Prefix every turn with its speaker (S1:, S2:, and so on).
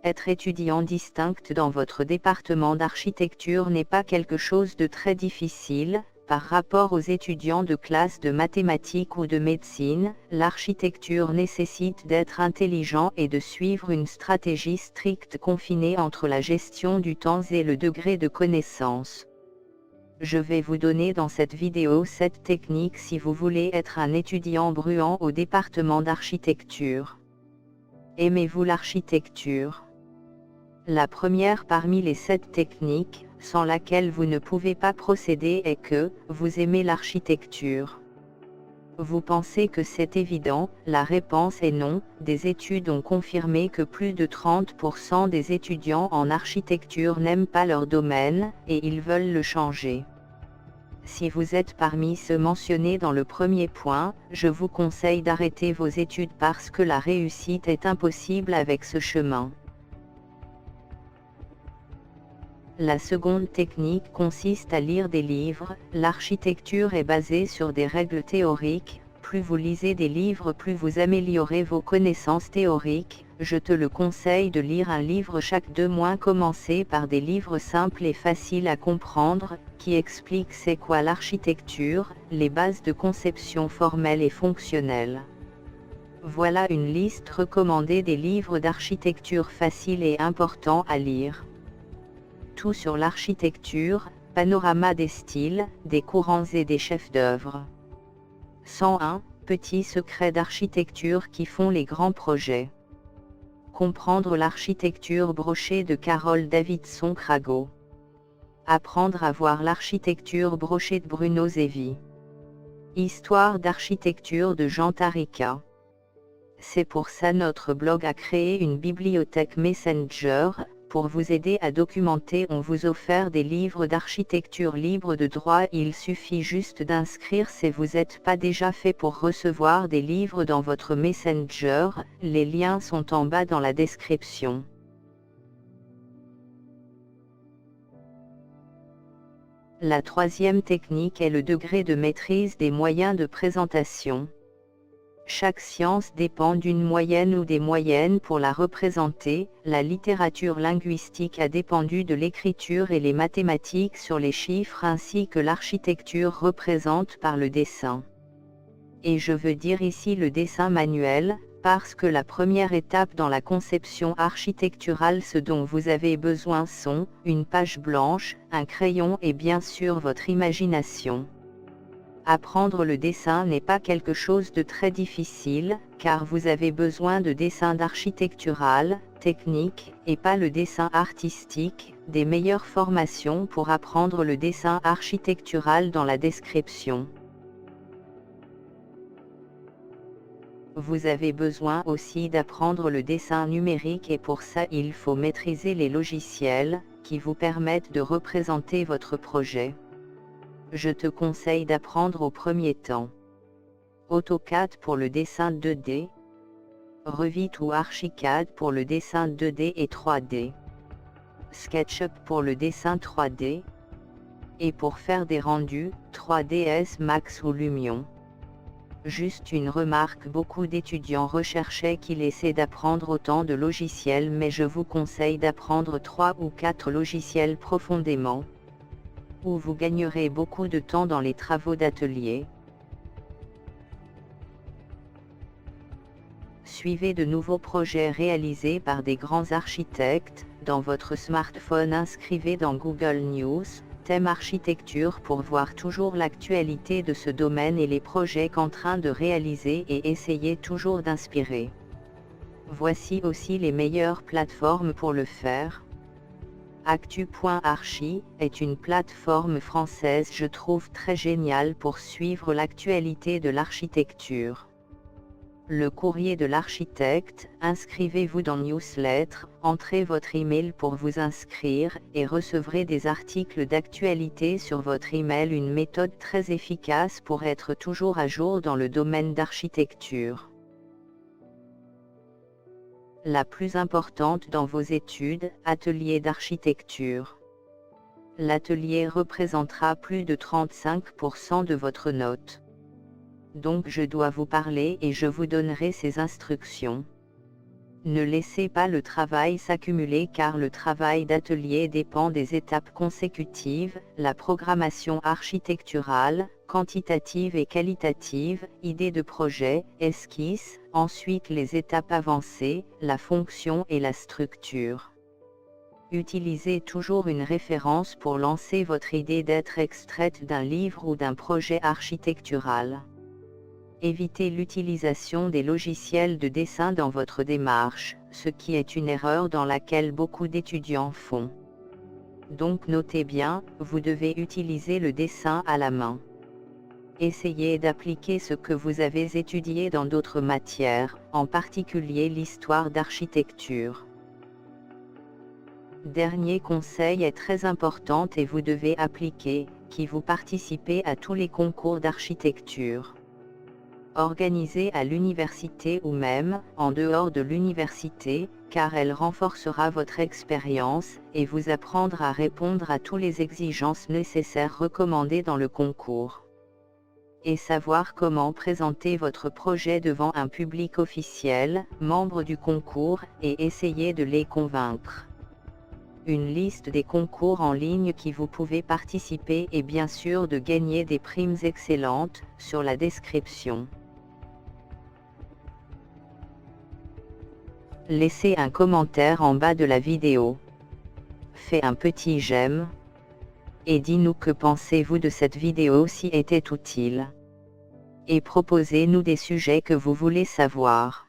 S1: être étudiant distinct dans votre département d'architecture n'est pas quelque chose de très difficile. Par rapport aux étudiants de classe de mathématiques ou de médecine, l'architecture nécessite d'être intelligent et de suivre une stratégie stricte confinée entre la gestion du temps et le degré de connaissance. Je vais vous donner dans cette vidéo 7 techniques si vous voulez être un étudiant brillant au département d'architecture. Aimez-vous l'architecture ? La première parmi les 7 techniques, sans laquelle vous ne pouvez pas procéder, est que vous aimez l'architecture. Vous pensez que c'est évident? La réponse est non. Des études ont confirmé que plus de 30% des étudiants en architecture n'aiment pas leur domaine, et ils veulent le changer. Si vous êtes parmi ceux mentionnés dans le premier point, je vous conseille d'arrêter vos études parce que la réussite est impossible avec ce chemin. La seconde technique consiste à lire des livres. L'architecture est basée sur des règles théoriques. Plus vous lisez des livres, plus vous améliorez vos connaissances théoriques. Je te le conseille de lire un livre chaque 2 mois. Commencez par des livres simples et faciles à comprendre, qui expliquent c'est quoi l'architecture, les bases de conception formelle et fonctionnelle. Voilà une liste recommandée des livres d'architecture faciles et importants à lire. Tout sur l'architecture, panorama des styles, des courants et des chefs-d'œuvre. 101 petits secrets d'architecture qui font les grands projets. Comprendre l'architecture brochée de Carole Davidson-Crago. Apprendre à voir l'architecture brochée de Bruno Zevi. Histoire d'architecture de Jean Tarica. C'est pour ça notre blog a créé une bibliothèque Messenger. Pour vous aider à documenter, on vous offre des livres d'architecture libres de droit. Il suffit juste d'inscrire si vous n'êtes pas déjà fait pour recevoir des livres dans votre Messenger. Les liens sont en bas dans la description. La troisième technique est le degré de maîtrise des moyens de présentation. Chaque science dépend d'une moyenne ou des moyennes pour la représenter. La littérature linguistique a dépendu de l'écriture et les mathématiques sur les chiffres, ainsi que l'architecture représente par le dessin. Et je veux dire ici le dessin manuel, parce que la première étape dans la conception architecturale, ce dont vous avez besoin sont une page blanche, un crayon et bien sûr votre imagination. Apprendre le dessin n'est pas quelque chose de très difficile, car vous avez besoin de dessin d'architectural, technique, et pas le dessin artistique. Des meilleures formations pour apprendre le dessin architectural dans la description. Vous avez besoin aussi d'apprendre le dessin numérique et pour ça il faut maîtriser les logiciels, qui vous permettent de représenter votre projet. Je te conseille d'apprendre au premier temps AutoCAD pour le dessin 2D, Revit ou Archicad pour le dessin 2D et 3D, SketchUp pour le dessin 3D, et pour faire des rendus, 3ds Max ou Lumion. Juste une remarque, beaucoup d'étudiants recherchaient qu'ils essaient d'apprendre autant de logiciels, mais je vous conseille d'apprendre 3 ou 4 logiciels profondément, où vous gagnerez beaucoup de temps dans les travaux d'atelier. Suivez de nouveaux projets réalisés par des grands architectes. Dans votre smartphone, inscrivez dans Google News, thème architecture pour voir toujours l'actualité de ce domaine et les projets qu'en train de réaliser et essayez toujours d'inspirer. Voici aussi les meilleures plateformes pour le faire. Actu.archi est une plateforme française je trouve très géniale pour suivre l'actualité de l'architecture. Le courrier de l'architecte, inscrivez-vous dans Newsletter, entrez votre email pour vous inscrire, et recevrez des articles d'actualité sur votre email, une méthode très efficace pour être toujours à jour dans le domaine d'architecture. La plus importante dans vos études, atelier d'architecture. L'atelier représentera plus de 35% de votre note. Donc je dois vous parler et je vous donnerai ces instructions. Ne laissez pas le travail s'accumuler car le travail d'atelier dépend des étapes consécutives, la programmation architecturale, quantitative et qualitative, idée de projet, esquisse, ensuite les étapes avancées, la fonction et la structure. Utilisez toujours une référence pour lancer votre idée d'être extraite d'un livre ou d'un projet architectural. Évitez l'utilisation des logiciels de dessin dans votre démarche, ce qui est une erreur dans laquelle beaucoup d'étudiants font. Donc notez bien, vous devez utiliser le dessin à la main. Essayez d'appliquer ce que vous avez étudié dans d'autres matières, en particulier l'histoire d'architecture. Dernier conseil est très important et vous devez appliquer, qui vous participez à tous les concours d'architecture. Organisée à l'université ou même, en dehors de l'université, car elle renforcera votre expérience, et vous apprendre à répondre à toutes les exigences nécessaires recommandées dans le concours. Et savoir comment présenter votre projet devant un public officiel, membre du concours, et essayer de les convaincre. Une liste des concours en ligne qui vous pouvez participer et bien sûr de gagner des primes excellentes, sur la description. Laissez un commentaire en bas de la vidéo. Faites un petit j'aime. Et dis-nous que pensez-vous de cette vidéo si était utile. Et proposez-nous des sujets que vous voulez savoir.